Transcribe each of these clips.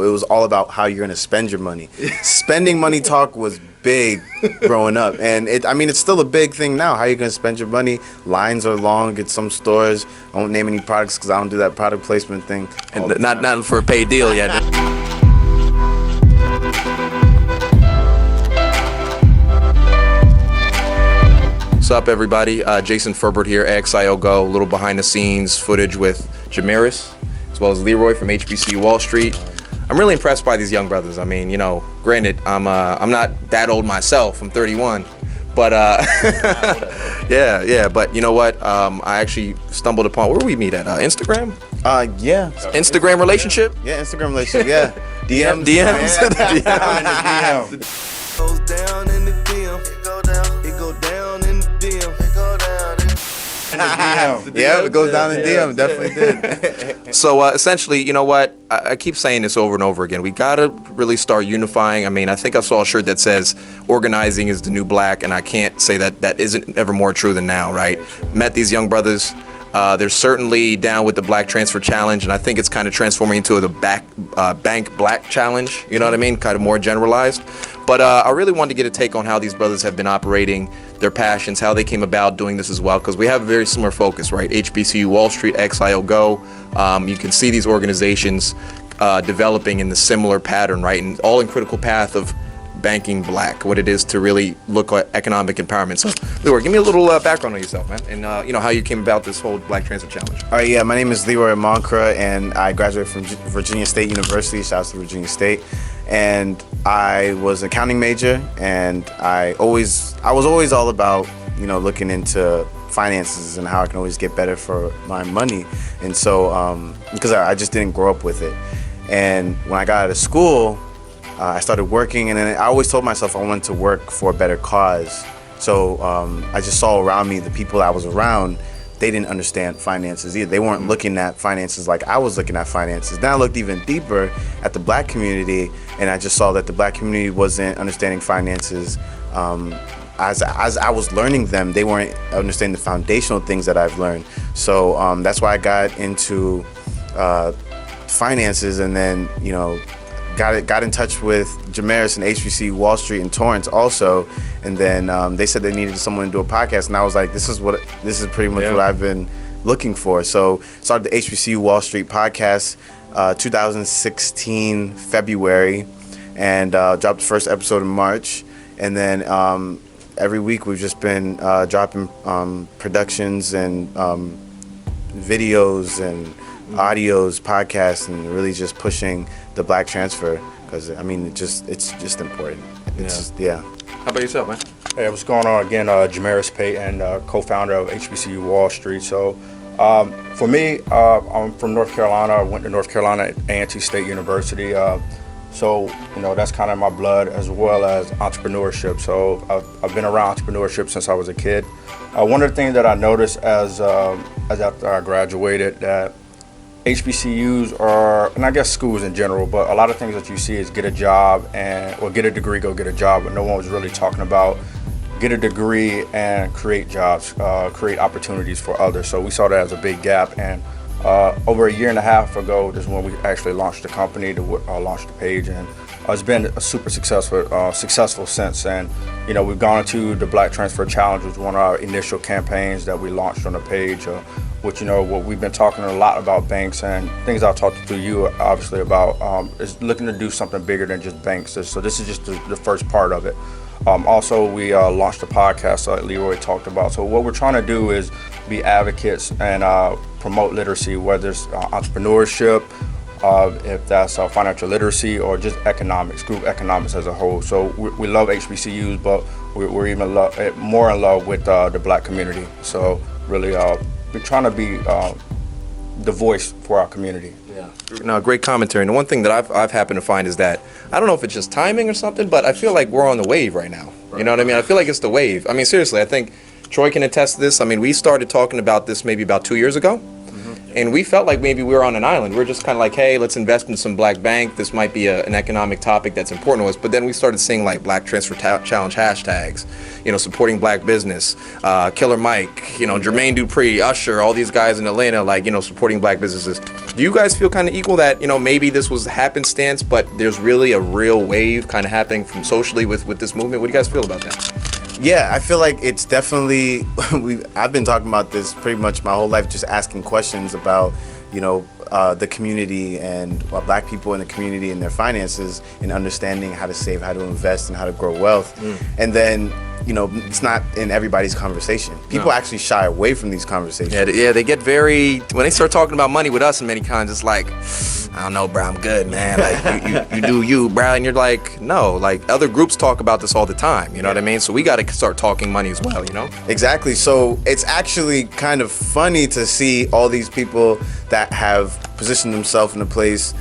it was all about how you're going to spend your money. Spending money talk was big growing up, and it's still a big thing now. How you going to spend your money? Lines are long at some stores. I won't name any products because I don't do that product placement thing. And not for a paid deal yet. What's up, everybody? Jason Ferbert here, AXIO, a little behind the scenes footage with Jamiris, as well as Leroy from HBCU Wallstreet. I'm really impressed by these young brothers. I mean, granted, I'm not that old myself. I'm 31, but yeah. But you know what? I actually stumbled upon, where did we meet at? Instagram? Yeah. Instagram relationship? Yeah, Instagram relationship. Yeah. DMs. DMs. Goes down in the DM. It go down. It go down in the DM. It go down in the DM. Yeah, it goes down in the DM. Definitely did. So essentially, you know what? I keep saying this over and over again. We gotta really start unifying. I mean, I think I saw a shirt that says "Organizing is the new black," and I can't say that isn't ever more true than now, right? Met these young brothers. They're certainly down with the Black Transfer Challenge, and I think it's kind of transforming into the Bank Black Challenge, you know what I mean? Kind of more generalized. But I really wanted to get a take on how these brothers have been operating, their passions, how they came about doing this as well, because we have a very similar focus, right? HBCU Wallstreet, axioGO. You can see these organizations developing in the similar pattern, right? And all in critical path of banking black, what it is to really look at economic empowerment. So, Leroy, give me a little background on yourself, man, and how you came about this whole Black Transfer Challenge. All right, yeah, my name is Leroy Moncra, and I graduated from Virginia State University. Shouts to Virginia State. And I was an accounting major, and I was always all about, looking into finances and how I can always get better for my money. And so, because I just didn't grow up with it. And when I got out of school, I started working, and then I always told myself I wanted to work for a better cause. So I just saw around me, the people I was around, they didn't understand finances either. They weren't looking at finances like I was looking at finances. Then I looked even deeper at the black community, and I just saw that the black community wasn't understanding finances. As I was learning them, they weren't understanding the foundational things that I've learned. So that's why I got into finances, and then, got in touch with Jamiris and HBCU Wallstreet in Torrance also, and then they said they needed someone to do a podcast, and I was like, this is pretty much what I've been looking for. So started the HBCU Wallstreet podcast 2016 February, and dropped the first episode in March, and then every week we've just been dropping productions and videos and audios, podcasts, and really just pushing the Black Transfer, because it's just important. How about yourself, man? Hey, what's going on? Again, Jamiris Payton, co-founder of HBCU Wallstreet. So for me, I'm from North Carolina. I went to North Carolina A&T State University. So that's kind of my blood, as well as entrepreneurship. So I've been around entrepreneurship since I was a kid. One of the things that I noticed as after I graduated, that HBCUs are, and I guess schools in general, but a lot of things that you see is get a job or get a degree, go get a job, but no one was really talking about get a degree and create jobs, create opportunities for others. So we saw that as a big gap, and over a year and a half ago, this is when we actually launched the company, to launch the page, and it's been a super successful since. And we've gone into the Black Transfer Challenge, which was one of our initial campaigns that we launched on the page. Which what we've been talking a lot about banks, and things I'll talk to you obviously about is looking to do something bigger than just banks. So this is just the first part of it. Also, we launched a podcast like Leroy talked about. So what we're trying to do is be advocates and promote literacy, whether it's entrepreneurship, if that's financial literacy, or just economics, group economics as a whole. So we love HBCUs, but we're even more in love with the black community. So really, we're trying to be the voice for our community. Yeah. No, great commentary. And the one thing that I've happened to find is that, I don't know if it's just timing or something, but I feel like we're on the wave right now. Right. You know what I mean? I feel like it's the wave. I mean, seriously, I think Troy can attest to this. I mean, we started talking about this maybe about 2 years ago. And we felt like maybe we were on an island. We were just kind of like, hey, let's invest in some black bank. This might be an economic topic that's important to us. But then we started seeing like Black Transfer Challenge hashtags, supporting black business, Killer Mike, Jermaine Dupri, Usher, all these guys in Atlanta, like, supporting black businesses. Do you guys feel kind of equal that, maybe this was happenstance, but there's really a real wave kind of happening from socially with this movement? What do you guys feel about that? Yeah, I feel like it's definitely, I've been talking about this pretty much my whole life, just asking questions about, the community and black people in the community and their finances, and understanding how to save, how to invest, and how to grow wealth. And then, it's not in everybody's conversation. People actually shy away from these conversations. Yeah, they get very, when they start talking about money with us in many kinds, it's like, I don't know, bro, I'm good, man. Like, you do you, bro. And you're like, no, like, other groups talk about this all the time, you know what I mean? So we got to start talking money as well, Exactly. So it's actually kind of funny to see all these people that have positioned themselves in a place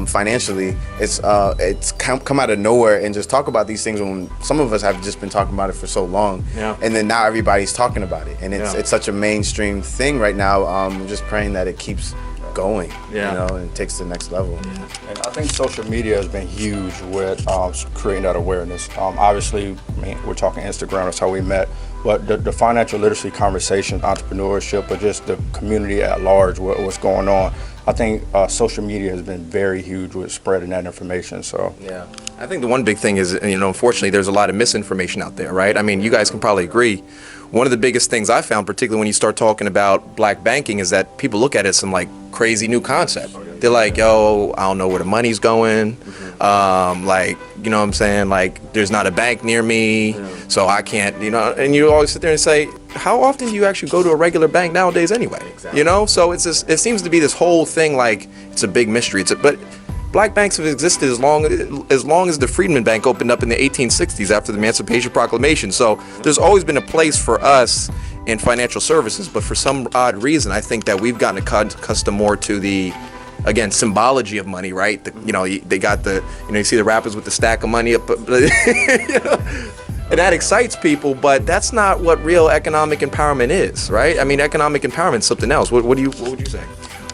financially. It's come out of nowhere and just talk about these things when some of us have just been talking about it for so long. Yeah. And then now everybody's talking about it. And it's such a mainstream thing right now. I'm just praying that it keeps going, and takes to the next level. And I think social media has been huge with creating that awareness. Obviously, we're talking Instagram, that's how we met, but the financial literacy conversation, entrepreneurship, or just the community at large, what's going on, I think social media has been very huge with spreading that information. So yeah, I think the one big thing is, unfortunately, there's a lot of misinformation out there, right? I mean, you guys can probably agree. One of the biggest things I found, particularly when you start talking about black banking, is that people look at it as some like crazy new concept. They're like, yo, I don't know where the money's going. Like, you know what I'm saying? Like, there's not a bank near me, so I can't, and you always sit there and say, how often do you actually go to a regular bank nowadays anyway? Exactly. So it's just, it seems to be this whole thing like it's a big mystery. But black banks have existed as long as the Freedmen Bank opened up in the 1860s after the Emancipation Proclamation. So there's always been a place for us in financial services, but for some odd reason, I think that we've gotten accustomed more to the, again, symbology of money, right? They got the, you see the rappers with the stack of money up, and that excites people, but that's not what real economic empowerment is, right? I mean, economic empowerment is something else. What would you say?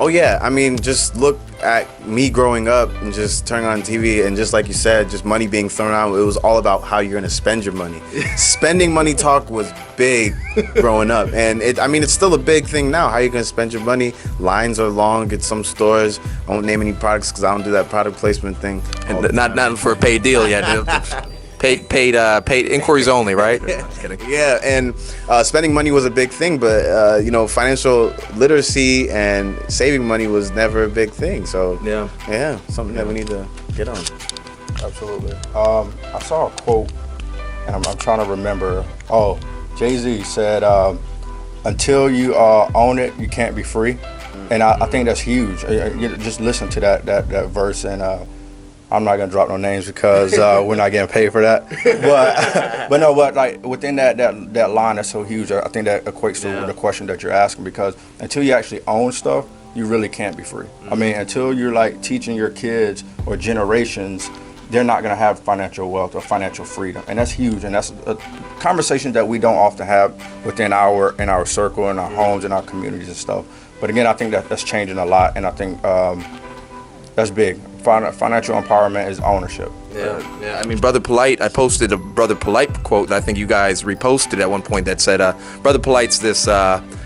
Oh yeah, I mean, just look at me growing up and just turning on TV, and just like you said, just money being thrown out. It was all about how you're gonna spend your money. Spending money talk was big growing up, and it's still a big thing now. How you gonna spend your money? Lines are long at some stores. I won't name any products because I don't do that product placement thing. And not for a paid deal yet. Paid inquiries only, right? Just kidding. Yeah, and spending money was a big thing, but financial literacy and saving money was never a big thing. So yeah, something that we need to get on. absolutely. I saw a quote, and I'm trying to remember. Oh, Jay-Z said, "Until you own it, you can't be free," and I think that's huge. You just listen to that verse, and I'm not gonna drop no names because we're not getting paid for that. But like within that line, that's so huge. I think that equates to the question that you're asking, because until you actually own stuff, you really can't be free. I mean, until you're like teaching your kids or generations, they're not gonna have financial wealth or financial freedom, and that's huge. And that's a conversation that we don't often have within our circle, in our homes, in our communities and stuff. But again, I think that's changing a lot, and I think that's big. Financial empowerment is ownership. Yeah. I mean, Brother Polite, I posted a Brother Polite quote that I think you guys reposted at one point that said, Brother Polite's this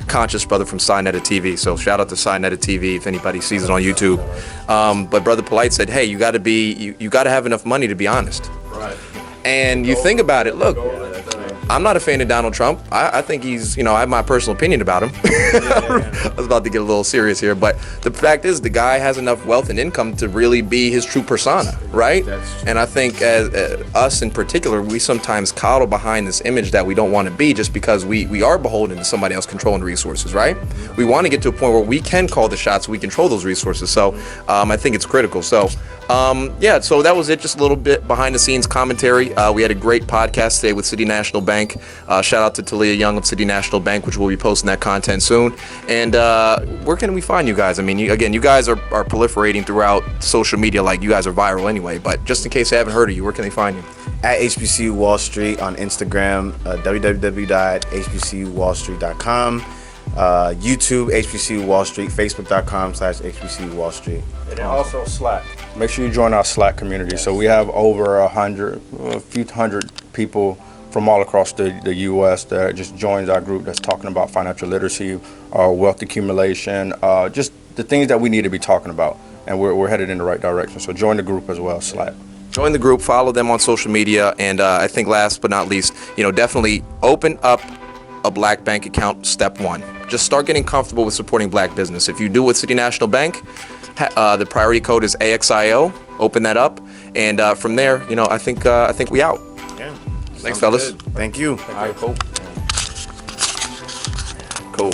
conscious brother from Sinetta TV. So shout out to Sinetta TV if anybody sees it on YouTube. But Brother Polite said, hey, you got to have enough money to be honest. Right. And you think about it, look, I'm not a fan of Donald Trump. I think he's, I have my personal opinion about him. I was about to get a little serious here, but the fact is the guy has enough wealth and income to really be his true persona, right? And I think as us in particular, we sometimes coddle behind this image that we don't want to be just because we are beholden to somebody else controlling the resources, right? We want to get to a point where we can call the shots, we control those resources. So I think it's critical. So so that was it, just a little bit behind the scenes commentary. We had a great podcast today with City National Bank. Shout out to Talia Young of City National Bank, which will be posting that content soon. And where can we find you guys? I mean, you guys are proliferating throughout social media, like you guys are viral anyway, but just in case they haven't heard of you, where can they find you? At HBCU Wallstreet on Instagram, www.hbcuwallstreet.com. YouTube, HBCU Wallstreet, Facebook.com/HBCU Wallstreet. And then also Slack. Make sure you join our Slack community. So we have over a few hundred people from all across the U.S. that just joins our group that's talking about financial literacy, wealth accumulation, just the things that we need to be talking about. And we're headed in the right direction. So join the group as well, Slack. Join the group, follow them on social media, and I think last but not least, definitely open up a black bank account, step one. Just start getting comfortable with supporting black business. If you do with City National Bank, the priority code is AXIO. Open that up, and from there, I think we out. Yeah. Thanks, fellas. Good. Thank you. All right, cool. Cool.